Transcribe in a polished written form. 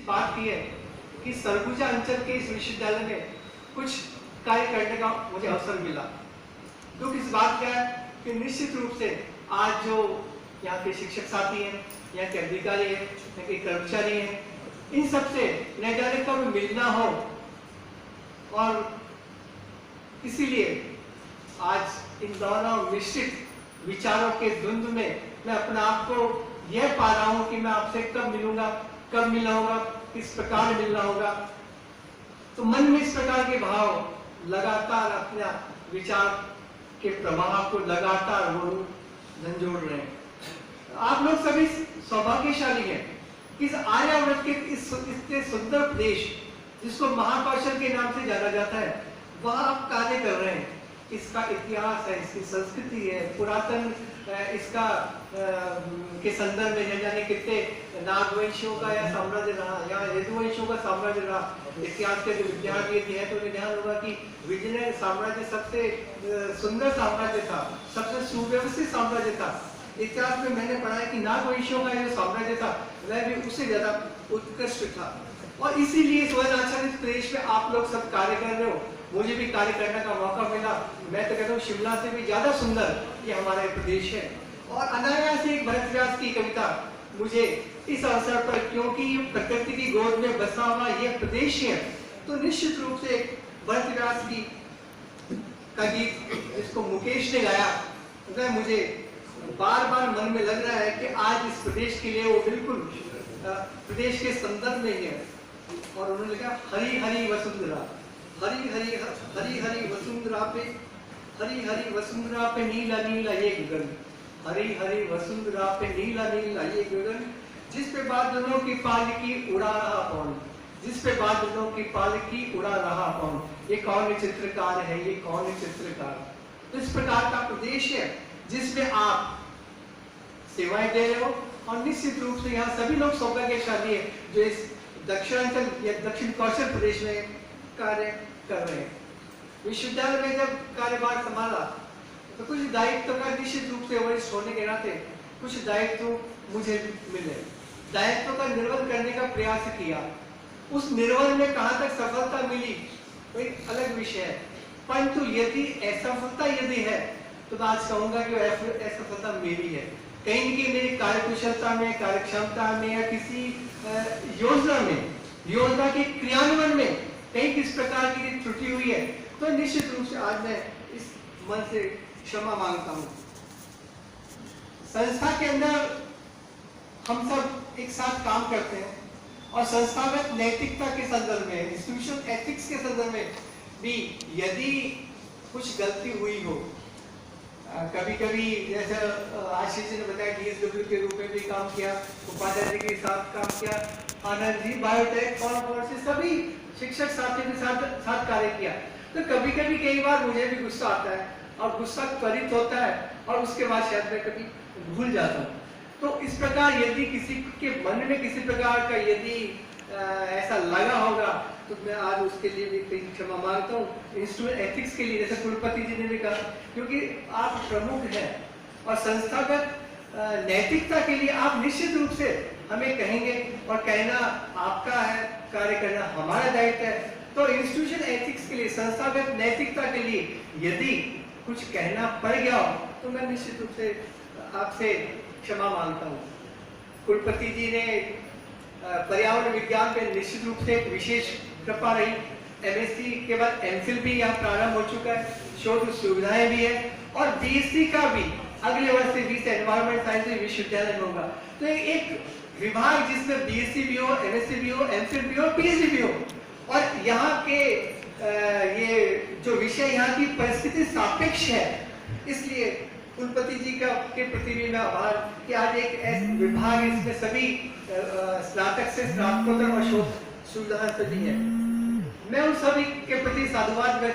बात की है कि सरगुजा अंचल के इस विश्वविद्यालय में कुछ कार्य करने का मुझे अवसर मिला। दुख इस बात का है कि निश्चित रूप से आज जो यहाँ के शिक्षक साथी हैं, यहाँ के अधिकारी हैं, यहाँ के कर्मचारी हैं, इन सबसे न जाने कब मिलना हो, और इसीलिए आज इन दोनों मिश्रित विचारों के द्वंद्व में मैं अपने आप को यह पा रहा हूं कि मैं आपसे कब मिलूंगा, कब मिलना होगा, किस प्रकार मिलना होगा। तो मन में इस प्रकार के भाव लगातार अपना विचार के प्रवाह को लगातार वो झंझोड़ रहे हैं। आप लोग सभी सौभाग्यशाली हैं कि इस आर्यावर्त के इतने सुंदर प्रदेश जिसको महाकौशल के नाम से जाना जाता है, वह आप कार्य कर रहे हैं। इसका इतिहास है, इसकी संस्कृति है, पुरातन इसका के संदर्भ में जाने कितने नागवंशियों का या साम्राज्य रहा, या यदुवंशियों का साम्राज्य रहा। इतिहास के जो विद्यार्थी हैं तो उन्हें ध्यान होगा कि विजयनगर साम्राज्य सबसे सुंदर साम्राज्य था, सबसे सुव्यवस्थित साम्राज्य था। इतिहास में मैंने पढ़ा है कि नागवंशियों का जो साम्राज्य था वह भी उससे ज्यादा उत्कृष्ट था। और इसीलिए इस वनाच्छादित प्रदेश में आप लोग सब कार्य कर रहे हो, मुझे भी कार्य करने का मौका मिला। मैं तो कहता हूँ शिमला से भी ज्यादा सुंदर ये हमारा प्रदेश है। और अनायास एक भरत व्यास की कविता मुझे इस अवसर पर, क्योंकि ये प्रकृति की गोद में बसा हुआ ये प्रदेश है, तो निश्चित रूप से भरत व्यास की का गीत जिसको मुकेश ने गाया, वह मुझे बार बार मन में लग रहा है कि आज इस प्रदेश के लिए वो बिल्कुल प्रदेश के संदर्भ में है। और उन्होंने कहा हरी हरी वसुंधरा, हरी हरी हरी हरी वसुंधरा पे, हरी हरी वसुंधरा पे नीला नीला ये गगन, हरी हरी वसुंधरा पे नीला नीला ये गगन, जिस पे बादलों की पालकी उड़ा रहा कौन, जिस पे बादलों की पालकी उड़ा रहा कौन, ये कौन चित्रकार है, ये कौन चित्रकार। तो इस प्रकार का प्रदेश है जिसमें आप सेवाएं दे रहे हो। और निश्चित रूप से यहाँ सभी लोग सौभाग्यशाली है जो इस दक्षिणांचल या दक्षिण कौशल प्रदेश में कार्य कर रहे हैं। विश्वविद्यालय में जब कार्यभार संभाला तो कुछ दायित्व का निश्चित रूप से वरिष्ठ होने के नाते कुछ दायित्व मुझे मिले। दायित्व का निर्वहन करने का प्रयास किया। उस निर्वहन में कहां तक सफलता मिली तो एक अलग विषय है, परंतु यदि असफलता यदि है तो मैं आज कहूंगा कि असफलता मेरी है। कहीं न कहीं मेरी कार्यकुशलता में, कार्यक्षमता में, या किसी योजना में, योजना के क्रियान्वयन में कहीं किस प्रकार की त्रुटि हुई है, तो निश्चित रूप से आज मैं इस मन से क्षमा मांगता हूं। संस्था के अंदर हम सब एक साथ काम करते हैं और संस्थागत नैतिकता के संदर्भ में, इंस्टीट्यूशन एथिक्स के संदर्भ में भी यदि कुछ गलती हुई हो, कभी कभी जैसे आशीष जी ने बताया DSW के रूप में भी काम किया, उपाध्याय जी के साथ काम किया, आनंद जी बायोटेक और से सभी शिक्षक साथियों के साथ कार्य किया। तो कभी कभी कई बार मुझे भी गुस्सा आता है और गुस्सा त्वरित होता है और उसके बाद शायद मैं कभी भूल जाता हूँ। तो इस प्रकार यदि किसी के मन में किसी प्रकार का यदि ऐसा लगा होगा तो मैं आज उसके लिए भी क्षमा मांगता हूँ। इंस्टीट्यूट एथिक्स के लिए जैसे कुलपति जी ने भी कहा, क्योंकि आप प्रमुख हैं और संस्थागत नैतिकता के लिए आप निश्चित रूप से हमें कहेंगे और कहना आपका है, कार्य करना हमारा दायित्व है। तो इंस्टीट्यूशन एथिक्स के लिए, संस्थागत नैतिकता के लिए यदि कुछ कहना पड़ गया हो तो मैं निश्चित रूप से आपसे क्षमा मांगता हूँ। कुलपति जी ने पर्यावरण विज्ञान पे निश्चित रूप से एक विशेष कृपा रही। MSc के बाद MPhil भी यहाँ प्रारंभ हो चुका है, शोध सुविधाएं भी है और BSc का भी अगले वर्ष से 20 एनवायरमेंट साइंस विश्वविद्यालय में होगा। तो एक विभाग जिसमें BSc भी हो, MSc भी हो, MPhil भी हो, PhD भी हो, और यहाँ के ये जो विषय यहाँ की परिस्थिति सापेक्ष है, इसलिए कुलपति जी का के प्रति भी मैं आभार कि आज एक ऐसा विभाग इसमें सभी स्नातक से स्नातकोत्तर और शोध सुविधाएं सभी है। मैं उन सभी के प्रति साधुवाद